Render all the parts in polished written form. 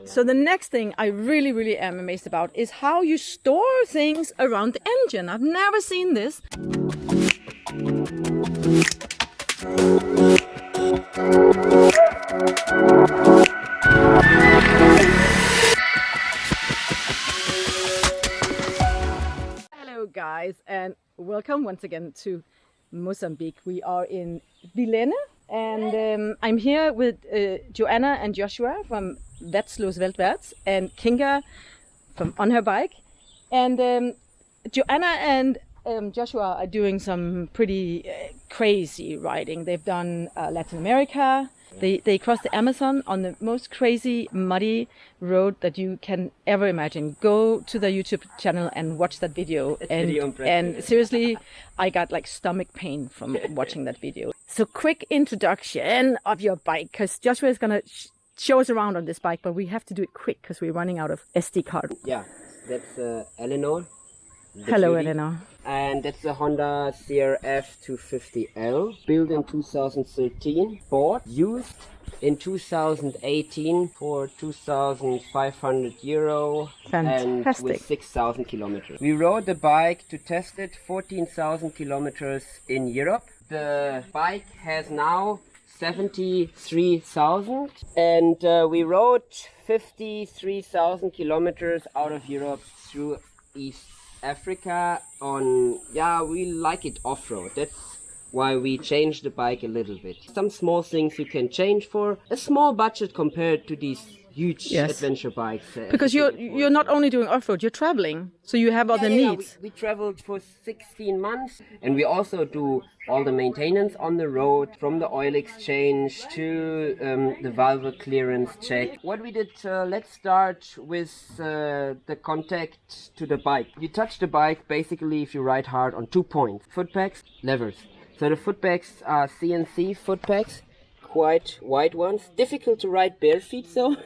So the next thing I really am amazed about is how you store things around the engine. I've never seen this. Hello guys, and welcome once again to Mozambique. We are in Vilene, and I'm here with Joana and Joshua from Wetzlosweltwärts and Kinga on her bike. And Joana and Joshua are doing some pretty crazy riding. They've done Latin America. They crossed the Amazon on the most crazy, muddy road that you can ever imagine. Go to the YouTube channel and watch that video. And seriously, I got like stomach pain from watching that video. So quick introduction of your bike, because Joshua is going to show us around on this bike, but we have to do it quick because we're running out of SD card. Yeah, that's Eleanor. Hello, Eleanor. And that's a Honda CRF250L, built in 2013, bought used in 2018 for €2,500 and with 6,000 kilometers. We rode the bike to test it 14,000 kilometers in Europe. The bike has now 73,000, and we rode 53,000 kilometers out of Europe through East Africa on, we like it off-road. That's why we changed the bike a little bit. Some small things you can change for a small budget compared to these huge adventure bikes. Because you're not only doing off-road, you're traveling, so you have other needs. We traveled for 16 months, and we also do all the maintenance on the road, from the oil exchange to the valve clearance check. What we did, let's start with the contact to the bike. You touch the bike basically if you ride hard on 2 points: foot pegs, levers. So the foot pegs are CNC foot pegs, quite wide ones. Difficult to ride bare feet though,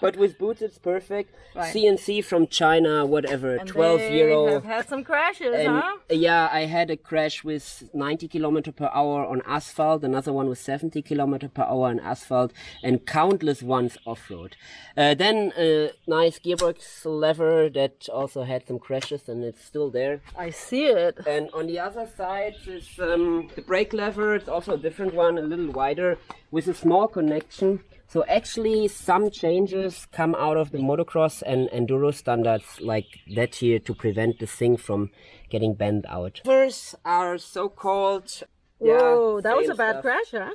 but with boots it's perfect. Right. CNC from China, whatever, and €12. Have had some crashes, and, huh? Yeah, I had a crash with 90 km per hour on asphalt, another one with 70 km per hour on asphalt, and countless ones off-road. Then a nice gearbox lever that also had some crashes, and it's still there. I see it. And on the other side is the brake lever. It's also a different one, a little wider, with a small connection. So actually some changes come out of the motocross and enduro standards like that here to prevent the thing from getting bent out. Levers are so-called... Whoa, that was a bad crash, huh?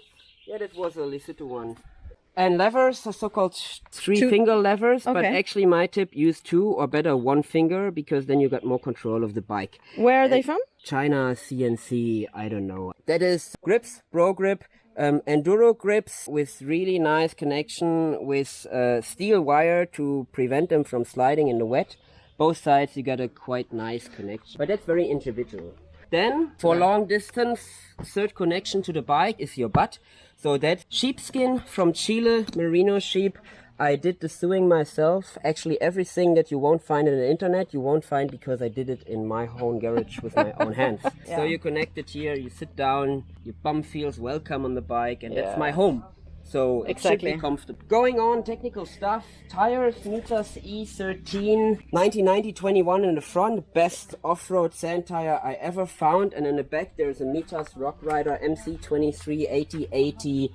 Yeah, that was a Lesotho one. And levers are so-called three-finger levers, but actually my tip, use 2 or better 1 finger, because then you got more control of the bike. Where are they from? China, CNC, I don't know. That is grips, Bro Grip, enduro grips with really nice connection with steel wire to prevent them from sliding in the wet. Both sides you got a quite nice connection, but that's very individual. Then for long distance, third connection to the bike is your butt. So that's sheepskin from Chile, merino sheep. I did the sewing myself. Actually, everything that you won't find on the internet, you won't find because I did it in my own garage with my own hands. Yeah. So you connect it here, you sit down, your bum feels welcome on the bike, and that's my home. So it should be comfortable. Going on technical stuff, tires, Mitas E13, 1990-21 in the front, best off-road sand tire I ever found, and in the back there's a Mitas Rock Rider MC23 80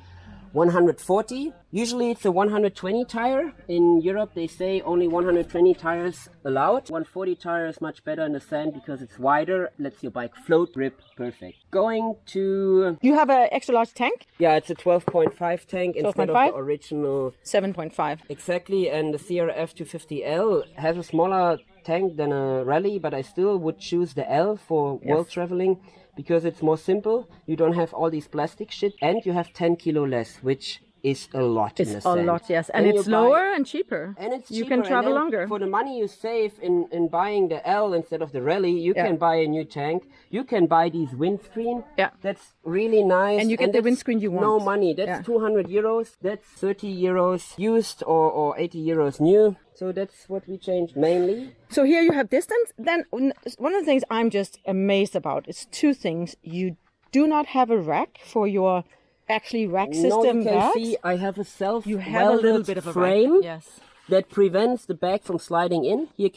140. Usually it's a 120 tire. In Europe they say only 120 tires allowed. 140 tire is much better in the sand because it's wider, lets your bike float, grip, perfect. Going to... You have an extra large tank? Yeah, it's a 12.5 tank instead of the original 7.5. Exactly, and the CRF250L has a smaller tank than a rally, but I still would choose the L for world traveling, because it's more simple, you don't have all these plastic shit, and you have 10 kilo less, which is a lot in the sand. It's a lot, yes. And it's lower and cheaper. And it's cheaper. You can travel longer. For the money you save in buying the L instead of the Rally, you can buy a new tank. You can buy these windscreen. Yeah. That's really nice. And you get the windscreen you want. No money. That's €200. That's €30 used or €80 new. So that's what we changed mainly. So here you have distance. Then one of the things I'm just amazed about is 2 things. You do not have a rack for your rack system. No, you can see I have a You have a little bit of a frame. rack. Yes. that prevents the bag from sliding in. Here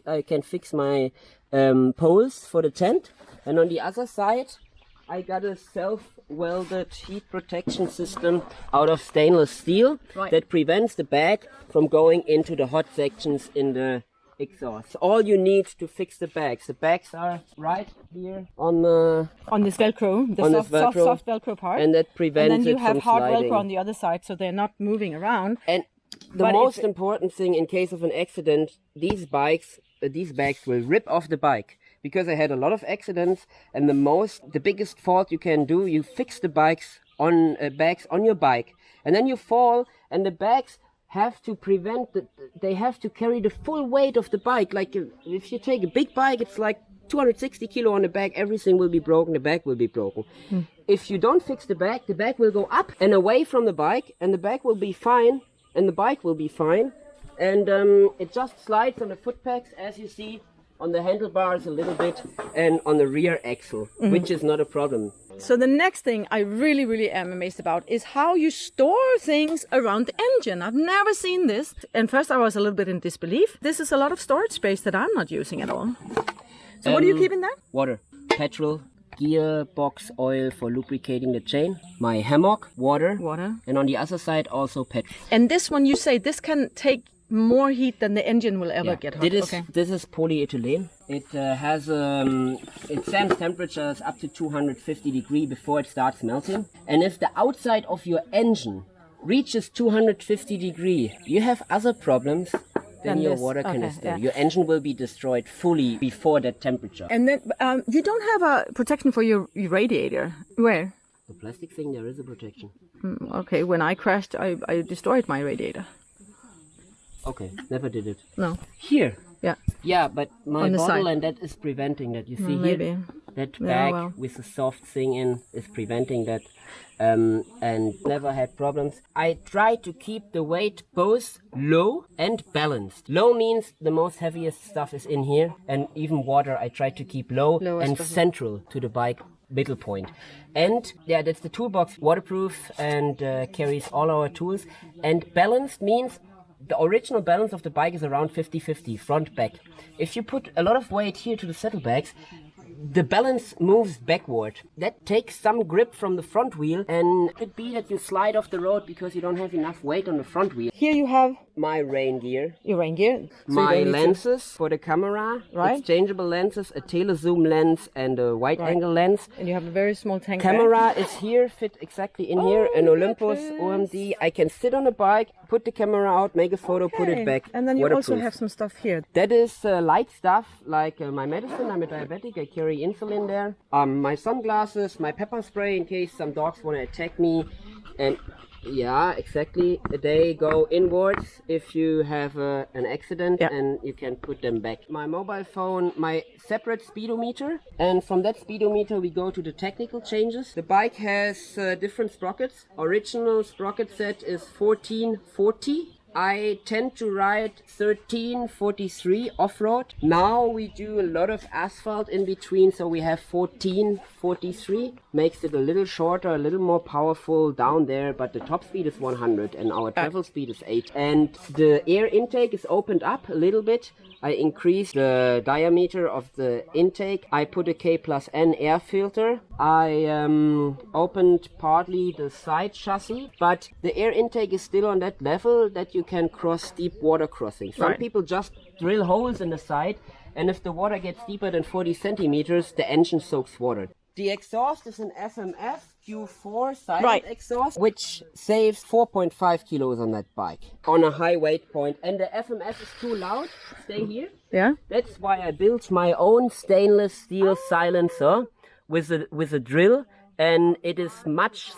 I can fix my poles for the tent. And on the other side, I got a self-welded heat protection system out of stainless steel that prevents the bag from going into the hot sections in the exhaust. All you need to fix the bags. The bags are right here on this Velcro, the soft Velcro part. And that prevents it from sliding. And then you have hard Velcro on the other side, so they're not moving around. And the most important thing in case of an accident, these bags will rip off the bike. Because I had a lot of accidents, and the biggest fault you can do, you fix the bags on your bike, and then you fall, and the bags have to they have to carry the full weight of the bike. Like if you take a big bike, it's like 260 kilo on the back, everything will be broken, the bag will be broken. If you don't fix the bag will go up and away from the bike, and the bag will be fine, and the bike will be fine, and it just slides on the foot pegs, as you see, on the handlebars a little bit, and on the rear axle, which is not a problem. So the next thing I really, really am amazed about is how you store things around the engine. I've never seen this. And first I was a little bit in disbelief. This is a lot of storage space that I'm not using at all. So what do you keep in there? Water, petrol, gearbox oil for lubricating the chain, my hammock, water, and on the other side also petrol. And this one, you say this can take more heat than the engine will ever get hot. This is polyethylene. It has it sends temperatures up to 250 degrees before it starts melting. And if the outside of your engine reaches 250 degrees, you have other problems than your water canister. Your engine will be destroyed fully before that temperature. And then you don't have a protection for your radiator. Where? The plastic thing, there is a protection. Okay, when I crashed, I destroyed my radiator. Okay, never did it. No. Here. Yeah. Yeah, but my on the bottle, side. and that is preventing that. You see maybe. Here? That bag with the soft thing in is preventing that, and never had problems. I try to keep the weight both low and balanced. Low means the most heaviest stuff is in here, and even water I try to keep low and central to the bike. Middle point. And yeah, that's the toolbox, waterproof and carries all our tools. And balanced means the original balance of the bike is around 50-50, front, back. If you put a lot of weight here to the saddlebags, the balance moves backward. That takes some grip from the front wheel, and it could be that you slide off the road because you don't have enough weight on the front wheel. Here you have my rain gear. Your rain gear. So my lenses for the camera. Right. Exchangeable lenses, a telezoom lens and a wide angle lens. And you have a very small tank. Camera is here, fit exactly in here. An Olympus OMD. I can sit on a bike, put the camera out, make a photo, put it back. And then you also have some stuff here. That is light stuff like my medicine. I'm a diabetic. I carry insulin there. My sunglasses, my pepper spray in case some dogs want to attack me. And yeah, exactly. They go inwards if you have an accident, and you can put them back. My mobile phone, my separate speedometer, and from that speedometer we go to the technical changes. The bike has different sprockets. Original sprocket set is 1440. I tend to ride 1343 off-road. Now we do a lot of asphalt in between, so we have 1443. Makes it a little shorter, a little more powerful down there, but the top speed is 100 and our travel speed is 8. And the air intake is opened up a little bit. I increased the diameter of the intake. I put a K+N air filter. I opened partly the side chassis, but the air intake is still on that level that you can cross steep water crossings. Some people just drill holes in the side, and if the water gets deeper than 40 centimeters, the engine soaks water. The exhaust is an FMF Q4 silent exhaust, which saves 4.5 kilos on that bike on a high weight point. And the FMF is too loud. Stay here. Yeah. That's why I built my own stainless steel silencer with a drill. And it is much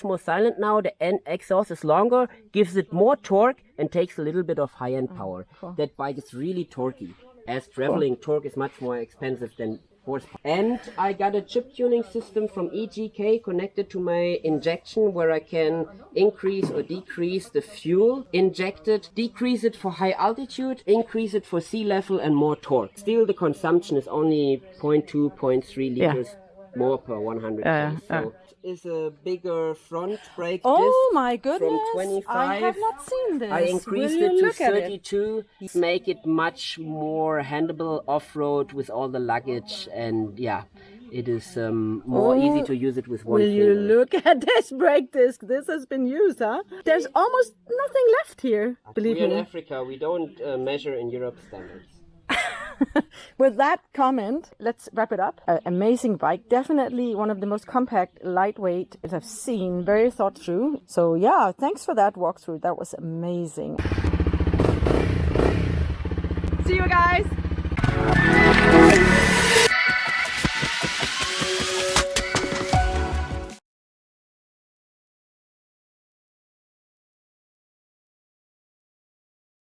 more silent now. The exhaust is longer, gives it more torque, and takes a little bit of high-end power. Cool. That bike is really torquey. As traveling, torque is much more expensive than horsepower. And I got a chip tuning system from EGK connected to my injection, where I can increase or decrease the fuel injected, decrease it for high altitude, increase it for sea level, and more torque. Still, the consumption is only 0.2, 0.3 liters. More per 100 so is a bigger front brake Oh disc. my goodness! From 25. I have not seen this. I increased Will you it to look at it? 32. Make it much more handleable off-road with all the luggage, and yeah, it is more easy to use it with one Will finger. you look at this brake disc? This has been used, huh? There's almost nothing left here, believe We're in me. Africa. We don't measure in Europe standards. With that comment, let's wrap it up. Amazing bike. Definitely one of the most compact, lightweight that I've seen. Very thought through. So yeah, thanks for that walkthrough. That was amazing. See you guys.